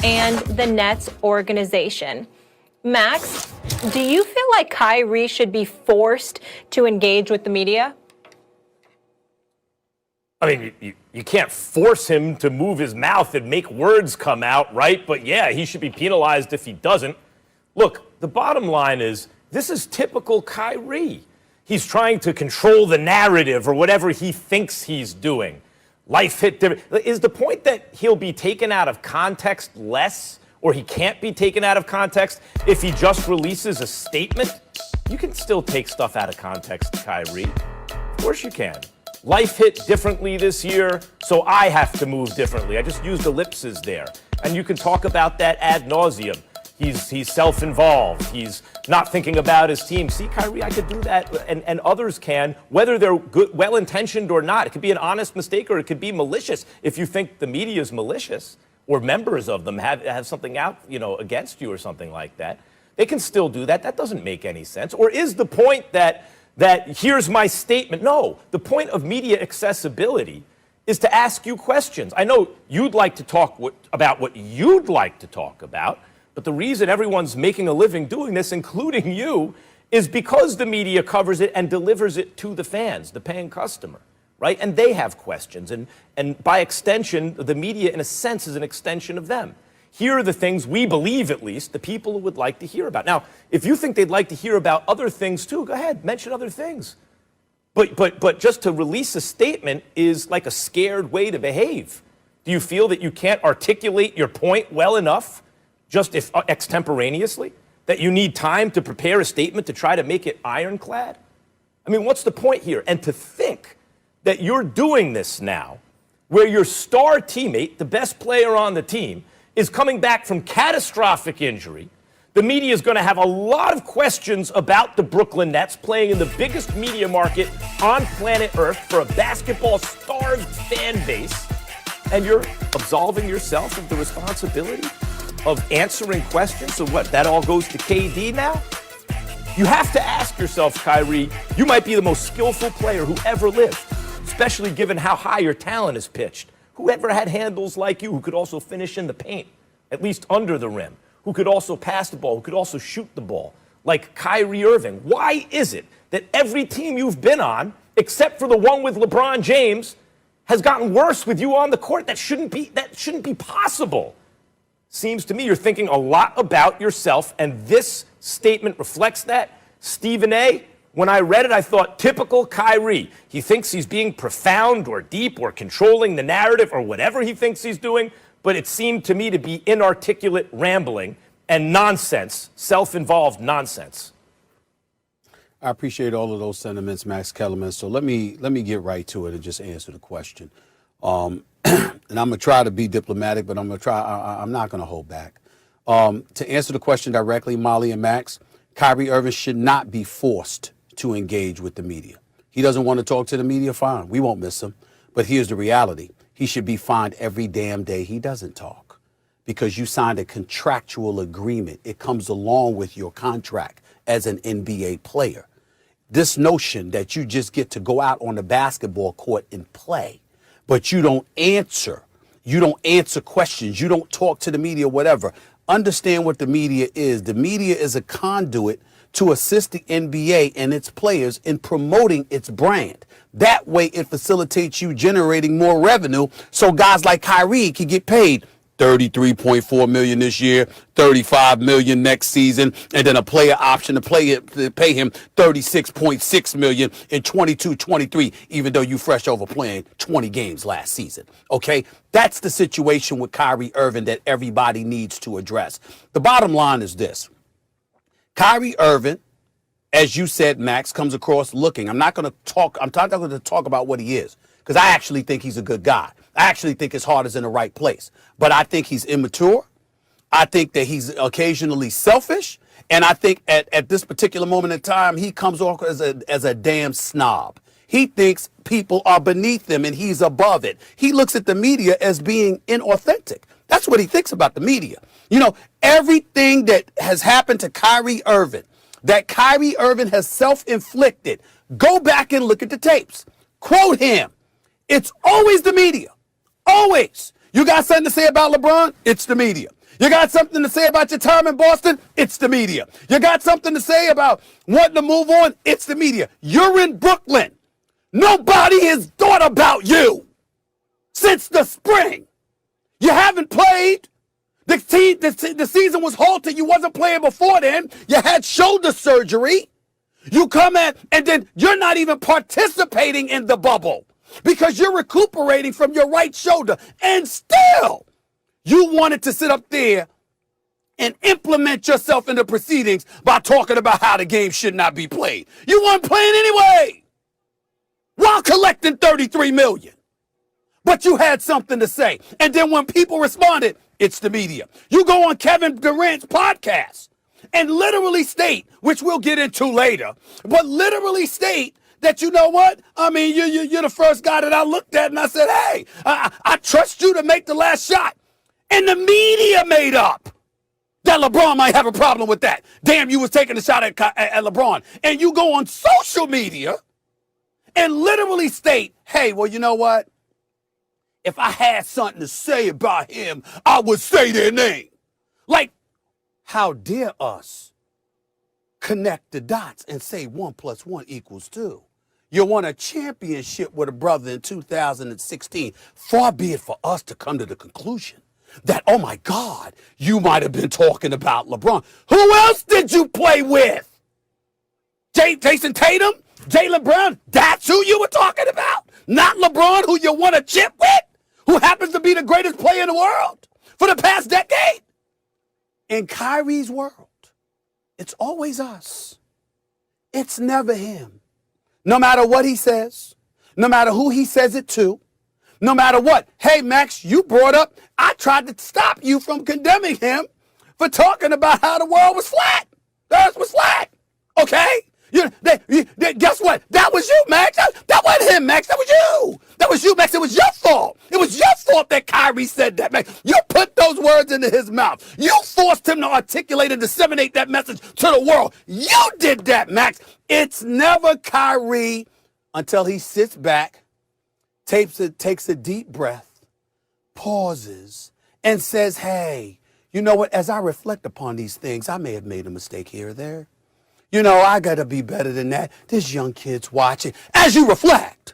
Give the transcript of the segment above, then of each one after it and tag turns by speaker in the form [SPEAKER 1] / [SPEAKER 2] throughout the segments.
[SPEAKER 1] and the Nets organization. Max, do you feel like Kyrie should be forced to engage with the media?
[SPEAKER 2] I mean, you can't force him to move his mouth and make words come out, right? But yeah, he should be penalized if he doesn't. Look, the bottom line is this is typical Kyrie. He's trying to control the narrative or whatever he thinks he's doing. Life hit different. Is the point that he'll be taken out of context less, or he can't be taken out of context if he just releases a statement? You can still take stuff out of context, Kyrie. Of course you can. Life hit differently this year, so I have to move differently. I just used ellipses there. And you can talk about that ad nauseum. He's self-involved. He's not thinking about his team. See, Kyrie, I could do that, and others can, whether they're good, well-intentioned or not. It could be an honest mistake, or it could be malicious. If you think the media is malicious, or members of them have something out, against you or something like that, they can still do that. That doesn't make any sense. Or is the point that here's my statement? No, the point of media accessibility is to ask you questions. I know you'd like to talk about what you'd like to talk about, but the reason everyone's making a living doing this, including you, is because the media covers it and delivers it to the fans, the paying customer, right? And they have questions. And by extension, the media, in a sense, is an extension of them. Here are the things we believe, at least, the people would like to hear about. Now, if you think they'd like to hear about other things too, go ahead, mention other things. But just to release a statement is like a scared way to behave. Do you feel that you can't articulate your point well enough, just if extemporaneously, that you need time to prepare a statement to try to make it ironclad? I mean, what's the point here? And to think that you're doing this now, where your star teammate, the best player on the team, is coming back from catastrophic injury. The media is going to have a lot of questions about the Brooklyn Nets playing in the biggest media market on planet Earth for a basketball-starved fan base. And you're absolving yourself of the responsibility of answering questions. So what, that all goes to KD now? You have to ask yourself, Kyrie, you might be the most skillful player who ever lived, especially given how high your talent is pitched. Whoever had handles like you, who could also finish in the paint, at least under the rim, who could also pass the ball, who could also shoot the ball, like Kyrie Irving. Why is it that every team you've been on, except for the one with LeBron James, has gotten worse with you on the court? That shouldn't be possible. Seems to me you're thinking a lot about yourself, and this statement reflects that. Stephan A., when I read it, I thought, typical Kyrie. He thinks he's being profound or deep or controlling the narrative or whatever he thinks he's doing, but it seemed to me to be inarticulate rambling and nonsense, self-involved nonsense.
[SPEAKER 3] I appreciate all of those sentiments, Max Kellerman. So let me get right to it and just answer the question. And I'm going to try to be diplomatic, but I'm not going to hold back. To answer the question directly, Molly and Max, Kyrie Irving should not be forced to engage with the media. He doesn't want to talk to the media, fine. We won't miss him. But here's the reality. He should be fined every damn day he doesn't talk, because you signed a contractual agreement. It comes along with your contract as an NBA player. This notion that you just get to go out on the basketball court and play, but you don't answer questions, you don't talk to the media, whatever. Understand what the media is. The media is a conduit to assist the NBA and its players in promoting its brand. That way it facilitates you generating more revenue so guys like Kyrie can get paid $33.4 million this year, $35 million next season, and then a player option to pay him $36.6 million in 22-23, even though you fresh over playing 20 games last season. Okay? That's the situation with Kyrie Irving that everybody needs to address. The bottom line is this. Kyrie Irving, as you said, Max, comes across looking. I'm not going to talk about what he is, because I actually think he's a good guy. I actually think his heart is in the right place. But I think he's immature. I think that he's occasionally selfish. And I think at this particular moment in time, he comes off as a damn snob. He thinks people are beneath him and he's above it. He looks at the media as being inauthentic. That's what he thinks about the media. You know, everything that has happened to Kyrie Irving, that Kyrie Irving has self-inflicted, go back and look at the tapes. Quote him. It's always the media. Always. You got something to say about LeBron? It's the media. You got something to say about your time in Boston? It's the media. You got something to say about wanting to move on? It's the media. You're in Brooklyn. Nobody has thought about you since the spring. You haven't played. The season was halted. You wasn't playing before then. You had shoulder surgery. You come in, and then you're not even participating in the bubble because you're recuperating from your right shoulder. And still, you wanted to sit up there and implement yourself in the proceedings by talking about how the game should not be played. You weren't playing anyway while collecting $33 million. But you had something to say. And then when people responded, it's the media. You go on Kevin Durant's podcast and literally state, which we'll get into later, but literally state that, you know what? I mean, you're the first guy that I looked at and I said, hey, I trust you to make the last shot. And the media made up that LeBron might have a problem with that. Damn, you was taking a shot at LeBron. And you go on social media and literally state, hey, well, you know what? If I had something to say about him, I would say their name. Like, how dare us connect the dots and say 1 + 1 = 2? You won a championship with a brother in 2016. Far be it for us to come to the conclusion that, oh my God, you might have been talking about LeBron. Who else did you play with? Jason Tatum? Jaylen Brown? That's who you were talking about? Not LeBron, who you won a chip with? Who happens to be the greatest player in the world for the past decade? In Kyrie's world, it's always us. It's never him. No matter what he says, no matter who he says it to, no matter what. Hey, Max, you brought up, I tried to stop you from condemning him for talking about how the world was flat. The earth was flat. Okay? Guess what? That was you, Max. That wasn't him, Max. That was you. That was you, Max. It was your fault. It was your fault that Kyrie said that, Max. You put those words into his mouth. You forced him to articulate and disseminate that message to the world. You did that, Max. It's never Kyrie until he sits back, takes a deep breath, pauses, and says, hey, you know what? As I reflect upon these things, I may have made a mistake here or there. You know, I got to be better than that. There's young kids watching as you reflect.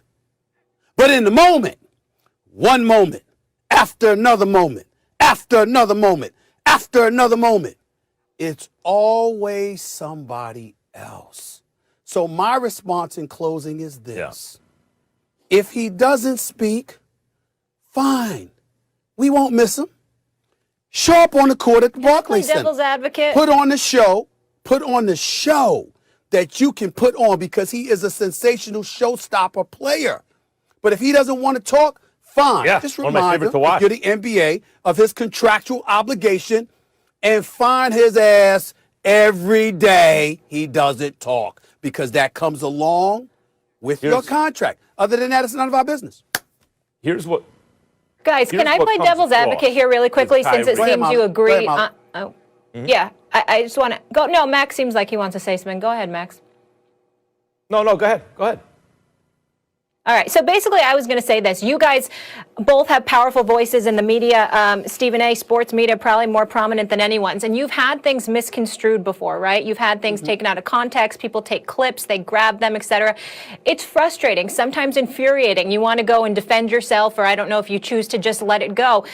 [SPEAKER 3] But in the moment, one moment, after another moment, after another moment, after another moment, it's always somebody else. So my response in closing is this. Yeah. If he doesn't speak, fine. We won't miss him. Show up on the court at the Barclays Center.
[SPEAKER 1] Devil's advocate.
[SPEAKER 3] Put on the show. Put on the show that you can put on because he is a sensational showstopper player. But if he doesn't want to talk, fine.
[SPEAKER 2] Yeah,
[SPEAKER 3] just
[SPEAKER 2] one of my
[SPEAKER 3] remind him,
[SPEAKER 2] favorite to watch.
[SPEAKER 3] you're the NBA, of his contractual obligation and find his ass every day he doesn't talk because that comes along with your contract. Other than that, it's none of our business.
[SPEAKER 2] Here's what.
[SPEAKER 1] Guys, can I play devil's advocate here really quickly since it seems you agree? Yeah, I just want to go. No, Max seems like he wants to say something. Go ahead, Max.
[SPEAKER 2] No, go ahead. Go ahead.
[SPEAKER 1] All right. So basically, I was going to say this. You guys both have powerful voices in the media. Stephan A, sports media, probably more prominent than anyone's. And you've had things misconstrued before, right? You've had things taken out of context. People take clips, they grab them, etc. It's frustrating, sometimes infuriating. You want to go and defend yourself, or I don't know if you choose to just let it go.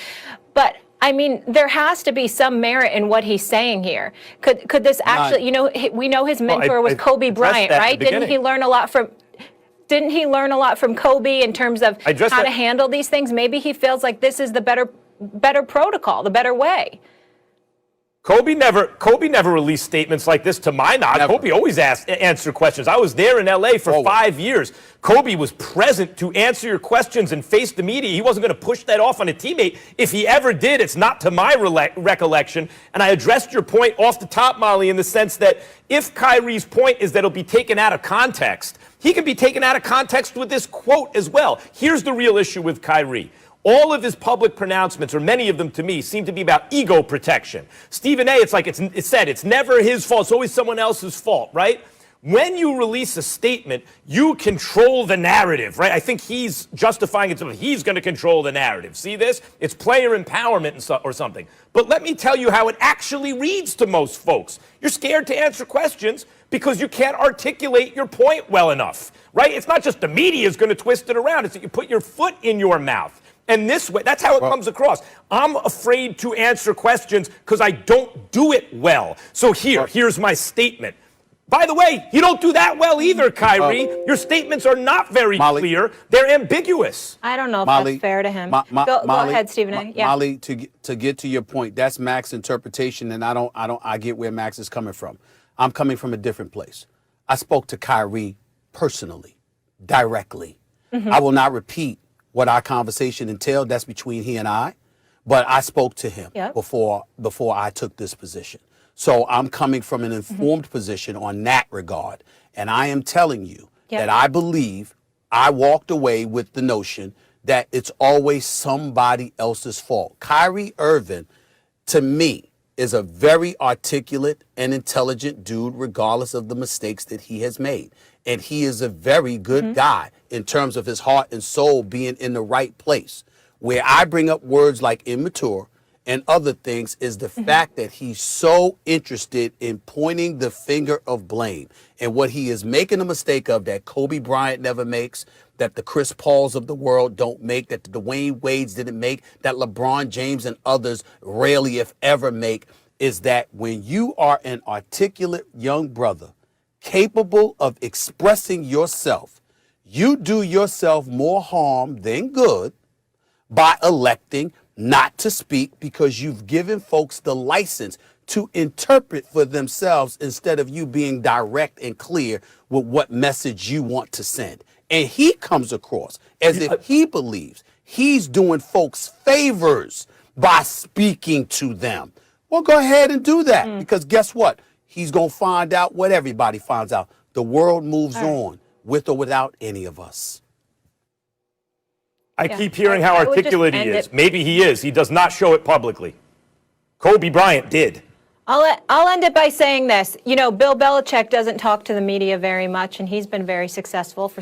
[SPEAKER 1] But I mean, there has to be some merit in what he's saying here. Could this actually, you know, we know his mentor was Kobe Bryant, right? Didn't he learn a lot from Kobe in terms of how to handle these things? Maybe he feels like this is the better protocol, the better way.
[SPEAKER 2] Kobe never released statements like this to my knowledge. Never. Kobe always answered questions. I was there in LA for 5 years. Kobe was present to answer your questions and face the media. He wasn't going to push that off on a teammate. If he ever did, it's not to my recollection. And I addressed your point off the top, Molly, in the sense that if Kyrie's point is that it'll be taken out of context, he can be taken out of context with this quote as well. Here's the real issue with Kyrie. All of his public pronouncements, or many of them to me, seem to be about ego protection. Stephan A, it's like it's said, it's never his fault. It's always someone else's fault, right? When you release a statement, you control the narrative, right? I think he's justifying it. He's going to control the narrative. See this? It's player empowerment or something. But let me tell you how it actually reads to most folks. You're scared to answer questions because you can't articulate your point well enough, right? It's not just the media is going to twist it around. It's that you put your foot in your mouth. And this way, that's how it comes across. I'm afraid to answer questions because I don't do it well. So here's my statement. By the way, you don't do that well either, Kyrie. Your statements are not very clear. They're ambiguous.
[SPEAKER 1] I don't know if that's fair to him. Go ahead, Stephen A. Yeah.
[SPEAKER 3] Molly, to get to your point, that's Max's interpretation, and I get where Max is coming from. I'm coming from a different place. I spoke to Kyrie personally, directly. I will not repeat what our conversation entailed. That's between he and I. But I spoke to him before I took this position. So I'm coming from an informed position on that regard. And I am telling you that I believe I walked away with the notion that it's always somebody else's fault. Kyrie Irving, to me, is a very articulate and intelligent dude, regardless of the mistakes that he has made. And he is a very good guy in terms of his heart and soul being in the right place. Where I bring up words like immature and other things is the fact that he's so interested in pointing the finger of blame. And what he is making a mistake of that Kobe Bryant never makes, that the Chris Pauls of the world don't make, that the Dwayne Wades didn't make, that LeBron James and others rarely, if ever, make, is that when you are an articulate young brother capable of expressing yourself, you do yourself more harm than good by electing not to speak because you've given folks the license to interpret for themselves instead of you being direct and clear with what message you want to send. And he comes across as if he believes he's doing folks favors by speaking to them. Well, go ahead and do that because guess what? He's going to find out what everybody finds out. The world moves on with or without any of us.
[SPEAKER 2] I keep hearing how articulate he is. Maybe he is. He does not show it publicly. Kobe Bryant did.
[SPEAKER 1] I'll end it by saying this. You know, Bill Belichick doesn't talk to the media very much, and he's been very successful for